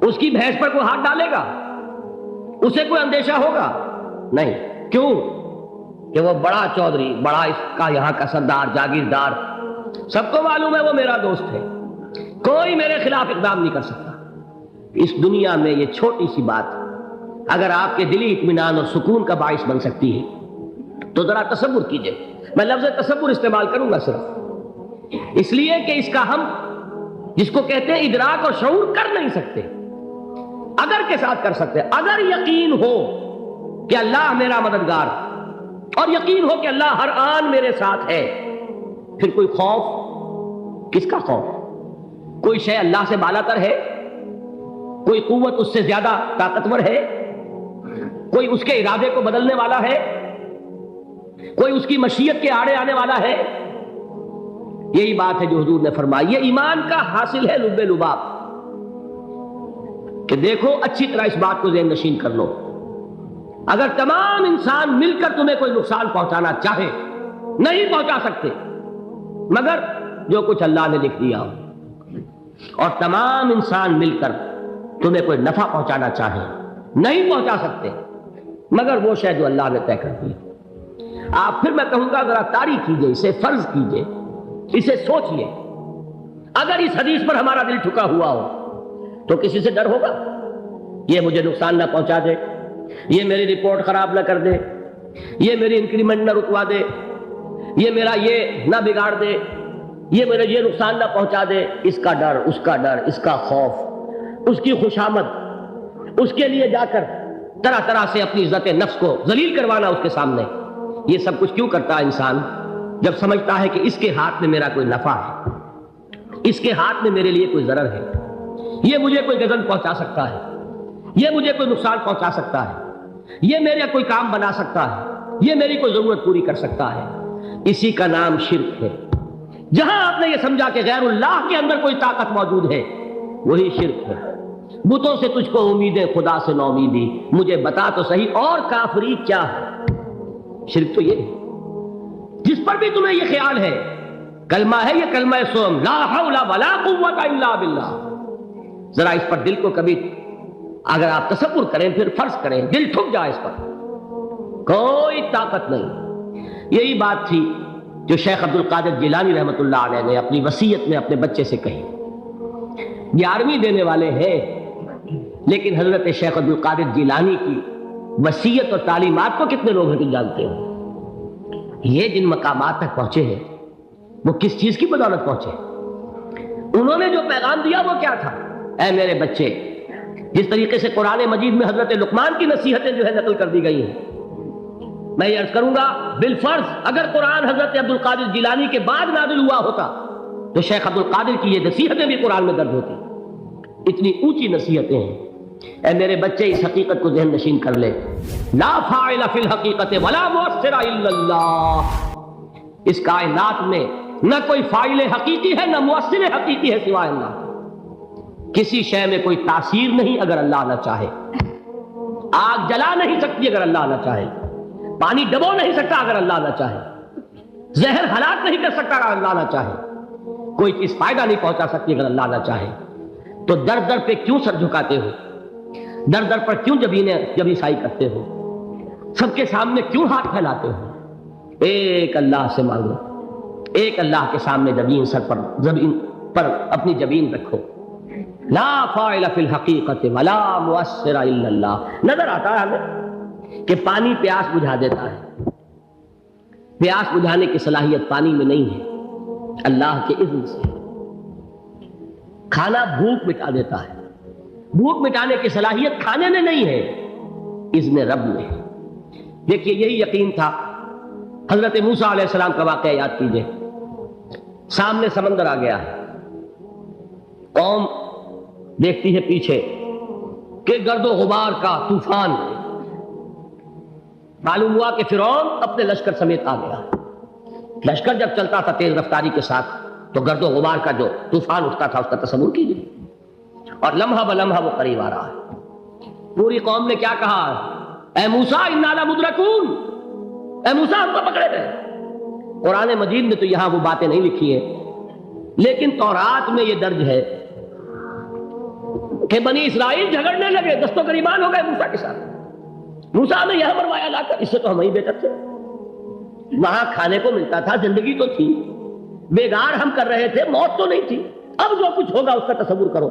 Speaker 2: اس کی بھینس پر کوئی ہاتھ ڈالے گا؟ اسے کوئی اندیشہ ہوگا؟ نہیں۔ کیوں؟ کہ وہ بڑا چودھری، بڑا اس کا یہاں کا سردار، جاگیردار، سب کو معلوم ہے وہ میرا دوست ہے، کوئی میرے خلاف اقدام نہیں کر سکتا۔ اس دنیا میں یہ چھوٹی سی بات اگر آپ کے دلی اطمینان اور سکون کا باعث بن سکتی ہے تو ذرا تصور کیجئے۔ میں لفظ تصور استعمال کروں گا صرف اس لیے کہ اس کا ہم جس کو کہتے ہیں ادراک اور شعور کر نہیں سکتے، اگر کے ساتھ کر سکتے۔ اگر یقین ہو کہ اللہ میرا مددگار اور یقین ہو کہ اللہ ہر آن میرے ساتھ ہے، پھر کوئی خوف؟ کس کا خوف؟ کوئی شے اللہ سے بالا تر ہے؟ کوئی قوت اس سے زیادہ طاقتور ہے؟ کوئی اس کے ارادے کو بدلنے والا ہے؟ کوئی اس کی مشیت کے آڑے آنے والا ہے؟ یہی بات ہے جو حضور نے فرمائی۔ یہ ایمان کا حاصل ہے لب لباب، کہ دیکھو اچھی طرح اس بات کو ذہن نشین کر لو، اگر تمام انسان مل کر تمہیں کوئی نقصان پہنچانا چاہے نہیں پہنچا سکتے مگر جو کچھ اللہ نے لکھ دیا ہو، اور تمام انسان مل کر تمہیں کوئی نفع پہنچانا چاہے نہیں پہنچا سکتے مگر وہ شے جو اللہ نے طے کر دی۔ آپ پھر میں کہوں گا ذرا طاری کیجئے، اسے فرض کیجئے، اسے سوچئے، اگر اس حدیث پر ہمارا دل ٹھکا ہوا ہو تو کسی سے ڈر ہوگا؟ یہ مجھے نقصان نہ پہنچا دے، یہ میری رپورٹ خراب نہ کر دے، یہ میری انکریمنٹ نہ رکوا دے، یہ میرا یہ نہ بگاڑ دے، یہ میرے یہ نقصان نہ پہنچا دے۔ اس کا ڈر، اس کا ڈر، اس کا خوف، اس کی خوشامد، اس کے لیے جا کر طرح طرح سے اپنی عزت نفس کو ذلیل کروانا اس کے سامنے، یہ سب کچھ کیوں کرتا ہے انسان؟ جب سمجھتا ہے کہ اس کے ہاتھ میں میرا کوئی نفع ہے، اس کے ہاتھ میں میرے لیے کوئی ضرر ہے، یہ مجھے کوئی غضب پہنچا سکتا ہے، یہ مجھے کوئی نقصان پہنچا سکتا ہے، یہ میرا کوئی کام بنا سکتا ہے، یہ میری کوئی ضرورت پوری کر سکتا ہے، اسی کا نام شرک ہے۔ جہاں آپ نے یہ سمجھا کہ غیر اللہ کے اندر کوئی طاقت موجود ہے وہی شرک ہے۔ بتوں سے تجھ کو امیدیں، خدا سے نو امیدی، مجھے بتا تو صحیح اور کافری کیا ہے؟ شرک تو یہ ہے جس پر بھی تمہیں یہ خیال ہے کلمہ ہے، یہ کلمہ سوم، لا حول ولا قوت الا باللہ، ذرا اس پر دل کو کبھی اگر آپ تصور کریں، پھر فرض کریں، دل ٹھک جائے، اس پر کوئی طاقت نہیں۔ یہی بات تھی جو شیخ عبد القادر جیلانی رحمۃ اللہ علیہ نے اپنی وصیت میں اپنے بچے سے کہی۔ 11ویں دینے والے ہیں لیکن حضرت شیخ عبد القادر جیلانی کی وصیت اور تعلیمات کو کتنے لوگ ہیں کہ جانتے ہو؟ یہ جن مقامات تک پہنچے ہیں وہ کس چیز کی بدولت پہنچے؟ انہوں نے جو پیغام دیا وہ کیا تھا؟ اے میرے بچے، جس طریقے سے قرآن مجید میں حضرت لقمان کی نصیحتیں جو ہے نقل کر دی گئی ہیں، میں یہ عرض کروں گا بالفرض اگر قرآن حضرت عبد القادر جیلانی کے بعد نازل ہوا ہوتا تو شیخ عبد القادر کی یہ نصیحتیں بھی قرآن میں درج ہوتی. اتنی اونچی نصیحتیں ہیں. اے میرے بچے اس حقیقت کو ذہن نشین کر لے, لا فاعل فی الحقیقت ولا مؤثر الا اللہ. اس کائنات میں نہ کوئی فاعل حقیقی ہے نہ مؤثر حقیقی ہے سوائے اللہ. کسی شے میں کوئی تاثیر نہیں اگر اللہ نہ چاہے. آگ جلا نہیں سکتی اگر اللہ نہ چاہے. پانی ڈبو نہیں سکتا اگر اللہ نہ چاہے. زہر ہلاک نہیں کر سکتا اگر اللہ نہ چاہے. کوئی چیز فائدہ نہیں پہنچا سکتی اگر اللہ نہ چاہے. تو در در پہ کیوں سر جھکاتے ہو؟ در در پر کیوں جبیں سائی کرتے ہو؟ سب کے سامنے کیوں ہاتھ پھیلاتے ہو؟ ایک اللہ سے مانگو, ایک اللہ کے سامنے زمین پر اپنی جبین رکھو. لا فاعل فی الحقیقت ولا مؤثر الا اللہ. نظر آتا ہے ہمیں کہ پانی پیاس بجھا دیتا ہے. پیاس بجھانے کی صلاحیت پانی میں نہیں ہے, اللہ کے اذن سے. کھانا بھوک مٹا دیتا ہے, بھوک مٹانے کی صلاحیت کھانے میں نہیں ہے, اذن رب میں. دیکھیے یہی یقین تھا. حضرت موسیٰ علیہ السلام کا واقعہ یاد کیجئے. سامنے سمندر آ گیا ہے, قوم دیکھتی ہے پیچھے کہ گرد و غبار کا طوفان. معلوم ہوا کہ فرعون اپنے لشکر سمیت آ گیا. لشکر جب چلتا تھا تیز رفتاری کے ساتھ تو گرد و غبار کا جو طوفان اٹھتا تھا اس کا تصور کیجیے. اور لمحہ بلمحہ وہ قریب آ رہا ہے. پوری قوم نے کیا کہا؟ اے موسیٰ انا لمدرکون, اے موسیٰ ہم کو پکڑے گئے. قرآن مجید میں تو یہاں وہ باتیں نہیں لکھی ہیں, لیکن تورات میں یہ درج ہے کہ بنی اسرائیل جھگڑنے لگے, دست و گریبان ہو گئے موسیٰ کے ساتھ. موسیٰ نے یہاں مروایا لا کر, اس سے تو ہم ہی بہتر تھے. وہاں کھانے کو ملتا تھا, زندگی تو تھی, بیگار ہم کر رہے تھے, موت تو نہیں تھی. اب جو کچھ ہوگا اس کا تصور کرو,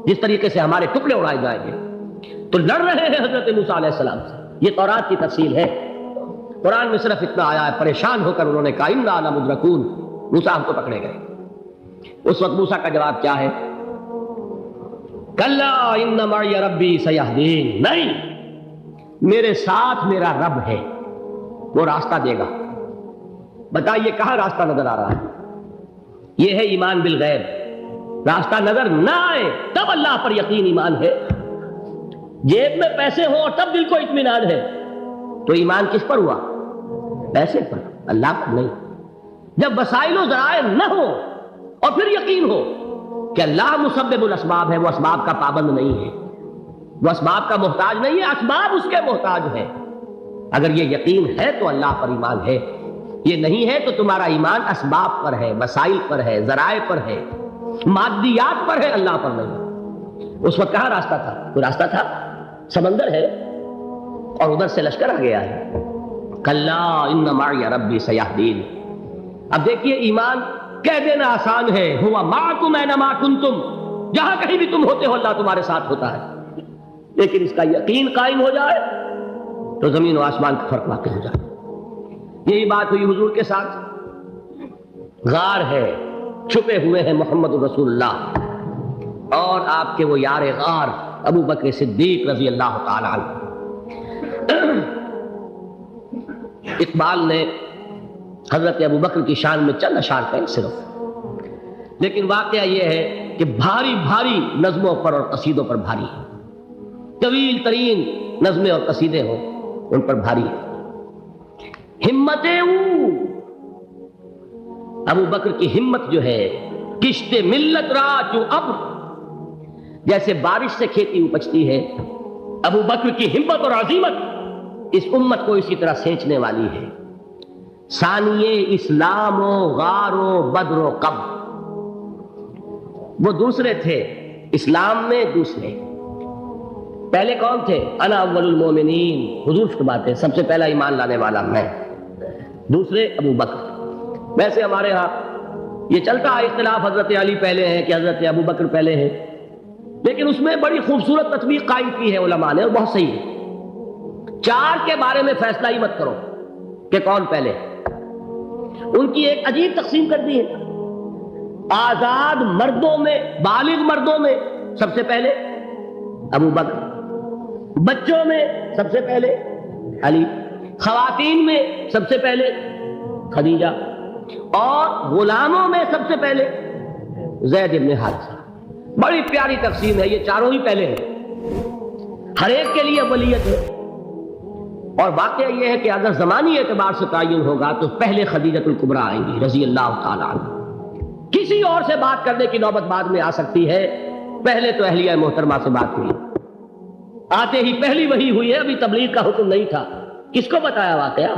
Speaker 2: جس طریقے سے ہمارے ٹکڑے اڑائے جائیں گے. تو لڑ رہے ہیں حضرت موسیٰ علیہ السلام سے. یہ تورات کی تفصیل ہے. قرآن میں صرف اتنا آیا ہے, پریشان ہو کر انہوں نے کہا انا لمدرکون, موسیٰ ہم کو پکڑے گئے. اس وقت موسیٰ کا جواب کیا ہے؟ کلا ان معی ربی سیہدین. نہیں, میرے ساتھ میرا رب ہے, وہ راستہ دے گا. بتائیے کہاں راستہ نظر آ رہا ہے؟ یہ ہے ایمان بالغیب. راستہ نظر نہ آئے تب اللہ پر یقین ایمان ہے. جیب میں پیسے ہوں اور تب دل کو اطمینان ہے تو ایمان کس پر ہوا؟ پیسے پر, اللہ پر نہیں. جب وسائل و ذرائع نہ ہو اور پھر یقین ہو کہ اللہ مسبب الاسباب ہے, وہ اسباب کا پابند نہیں ہے, وہ اسباب کا محتاج نہیں ہے, اسباب اس کے محتاج ہے. اگر یہ یقین ہے تو اللہ پر ایمان ہے. یہ نہیں ہے تو تمہارا ایمان اسباب پر ہے, وسائل پر ہے, ذرائع پر ہے, مادیات پر ہے, اللہ پر نہیں. اس وقت کہاں راستہ تھا؟ کوئی راستہ تھا؟ سمندر ہے اور ادھر سے لشکر آ گیا ہے. کلا ان معی ربی سیہدین. اب دیکھیے ایمان کہہ دینا آسان ہے, ہوا معکم اینما کنتم, جہاں کہیں بھی تم ہوتے ہو اللہ تمہارے ساتھ ہوتا ہے. لیکن اس کا یقین قائم ہو جائے تو زمین و آسمان کا فرق واقع ہو جائے. یہی بات ہوئی حضور کے ساتھ. غار ہے, چھپے ہوئے ہیں محمد رسول اللہ اور آپ کے وہ یار غار ابو بکر صدیق رضی اللہ تعالی عنہ. اقبال نے حضرت ابو بکر کی شان میں چند اشعار کہیں صرف, لیکن واقعہ یہ ہے کہ بھاری بھاری نظموں پر اور قصیدوں پر بھاری ہے. طویل ترین نظمیں اور قصیدے ہوں ان پر بھاری ہے. ہمتیں ابو بکر کی ہمت جو ہے, کشت ملت را جو اب جیسے بارش سے کھیتی اپجتی ہے, ابو بکر کی ہمت اور عظیمت اس امت کو اسی طرح سینچنے والی ہے. ثانیے اسلام و غار و بدر و قب, وہ دوسرے تھے اسلام میں دوسرے. پہلے کون تھے؟ انا اول المومنین, حضور فرماتے ہیں سب سے پہلا ایمان لانے والا میں. دوسرے ابو بکر. ویسے ہمارے ہاں یہ چلتا ہے اختلاف, حضرت علی پہلے ہیں کہ حضرت ابو بکر پہلے ہیں, لیکن اس میں بڑی خوبصورت تطبیق قائم کی ہے علماء نے اور بہت صحیح ہے. چار کے بارے میں فیصلہ ہی مت کرو کہ کون پہلے. ان کی ایک عجیب تقسیم کر دی ہے. آزاد مردوں میں, بالغ مردوں میں سب سے پہلے ابو بکر, بچوں میں سب سے پہلے علی, خواتین میں سب سے پہلے خدیجہ، اور غلاموں میں سب سے پہلے زید ابن حارثہ۔ بڑی پیاری تقسیم ہے، یہ چاروں ہی پہلے ہیں، ہر ایک کے لیے ولیت ہے۔ اور واقعہ یہ ہے کہ اگر زمانی اعتبار سے تعین ہوگا تو پہلے خدیجۃ الکبریٰ آئیں گی رضی اللہ تعالی عنہ۔ کسی اور سے بات کرنے کی نوبت بعد میں آ سکتی ہے، پہلے تو اہلیہ محترمہ سے بات ہوئی، آتے ہی پہلی وحی ہوئی ہے، ابھی تبلیغ کا حکم نہیں تھا۔ کس کو بتایا واقعہ؟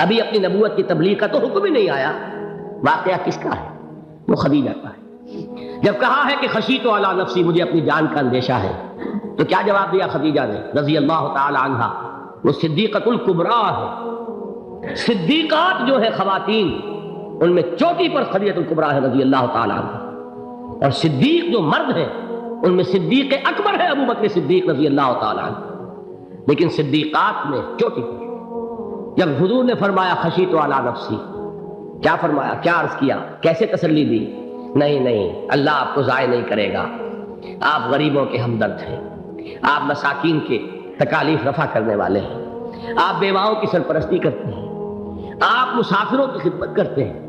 Speaker 2: ابھی اپنی نبوت کی تبلیغ کا تو حکم ہی نہیں آیا۔ واقعہ کس کا ہے؟ وہ خدیجہ کا ہے۔ جب کہا ہے کہ خشیت علی نفسی، مجھے اپنی جان کا اندیشہ ہے، تو کیا جواب دیا خدیجہ نے رضی اللہ تعالی عنہا؟ وہ صدیقۃ الکبریٰ ہے۔ صدیقات جو ہے خواتین، ان میں چوٹی پر خدیجۃ الکبریٰ ہے رضی اللہ تعالی عنہ، اور صدیق جو مرد ہیں ان میں صدیق اکبر ہے ابو بکر صدیق رضی اللہ تعالی عنہ۔ لیکن صدیقات میں چوٹی پر جب حضور نے فرمایا خشیت علی نفسی، کیا فرمایا، کیا عرض کیا، کیسے تسلی دی؟ نہیں، اللہ آپ کو ضائع نہیں کرے گا، آپ غریبوں کے ہمدرد ہیں، آپ مساکین کے تکالیف رفع کرنے والے ہیں، آپ بیواؤں کی سرپرستی کرتے ہیں، آپ مسافروں کی خدمت کرتے ہیں،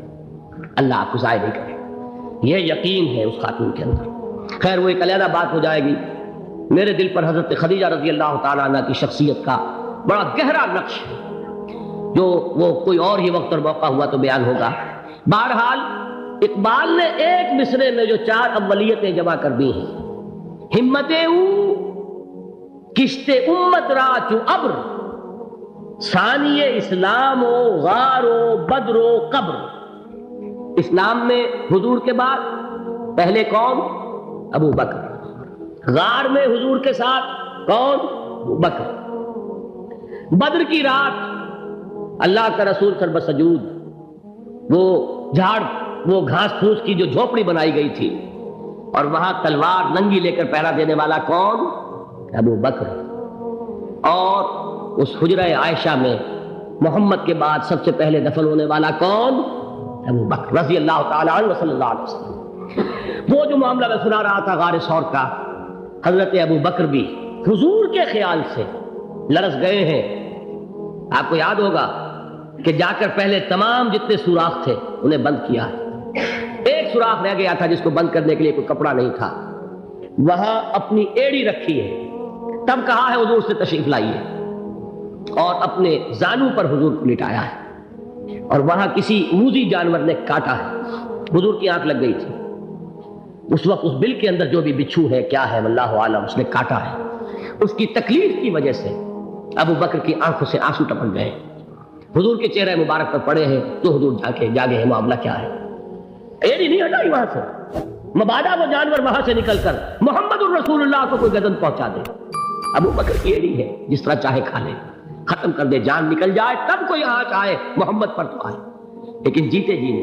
Speaker 2: اللہ آپ کو ضائع نہیں کرے گا۔ یہ یقین ہے اس خاتون کے اندر۔ خیر وہ ایک علیحدہ بات ہو جائے گی۔ میرے دل پر حضرت خدیجہ رضی اللہ تعالیٰ عنہ کی شخصیت کا بڑا گہرا نقش ہے، جو وہ کوئی اور ہی وقت اور موقع ہوا تو بیان ہوگا۔ بہرحال اقبال نے ایک مصرے میں جو 4 اولیتیں جمع کر دی ہیں، ہمت او کشت امت را چو ابر، ثانی اسلام و غار و بدر و قبر۔ اسلام میں حضور کے بعد پہلے کون؟ ابو بکر۔ غار میں حضور کے ساتھ کون؟ ابو بکر۔ بدر کی رات اللہ کا رسول سر بسجود، وہ گھاس پھوس کی جو جھوپڑی بنائی گئی تھی، اور وہاں تلوار ننگی لے کر پہرا دینے والا کون؟ ابو بکر۔ اور اس حجرہ عائشہ میں محمد کے بعد سب سے پہلے دفن ہونے والا کون؟ ابو بکر رضی اللہ تعالی عنہ صلی اللہ علیہ وسلم۔ وہ جو معاملہ میں سنا رہا تھا غار ثور کا، حضرت ابو بکر بھی حضور کے خیال سے لرز گئے ہیں۔ آپ کو یاد ہوگا کہ جا کر پہلے تمام جتنے سوراخ تھے انہیں بند کیا ہے، ایک سوراخ رہ گیا تھا جس کو بند کرنے کے لیے کوئی کپڑا نہیں تھا، وہاں اپنی ایڑی رکھی ہے، تب کہا ہے حضور سے تشریف لائیے، اور اپنے زانو پر حضور کو لٹایا ہے، اور وہاں کسی موذی جانور نے کاٹا ہے، حضور کی آنکھ لگ گئی تھی، اس وقت اس بل کے اندر جو بھی بچھو ہے کیا ہے واللہ عالم، اس نے کاٹا ہے، اس کی تکلیف کی وجہ سے ابو بکر کی آنکھوں سے آنسو ٹپک گئے، حضور کے چہرے مبارک پر پڑے ہیں، تو حضور جاگے ہیں، معاملہ کیا ہے؟ ایڑی نہیں ہٹائی وہاں سے، مبادا وہ جانور وہاں سے نکل کر محمد الرسول اللہ کو کوئی گردن پہنچا دے، ابو بکر کی ایڑی ہے، جس طرح چاہے کھا لے، ختم کر دے، جان نکل جائے تب کوئی آنچ آئے، محمد پر تو آئے، لیکن جیتے جی نہیں۔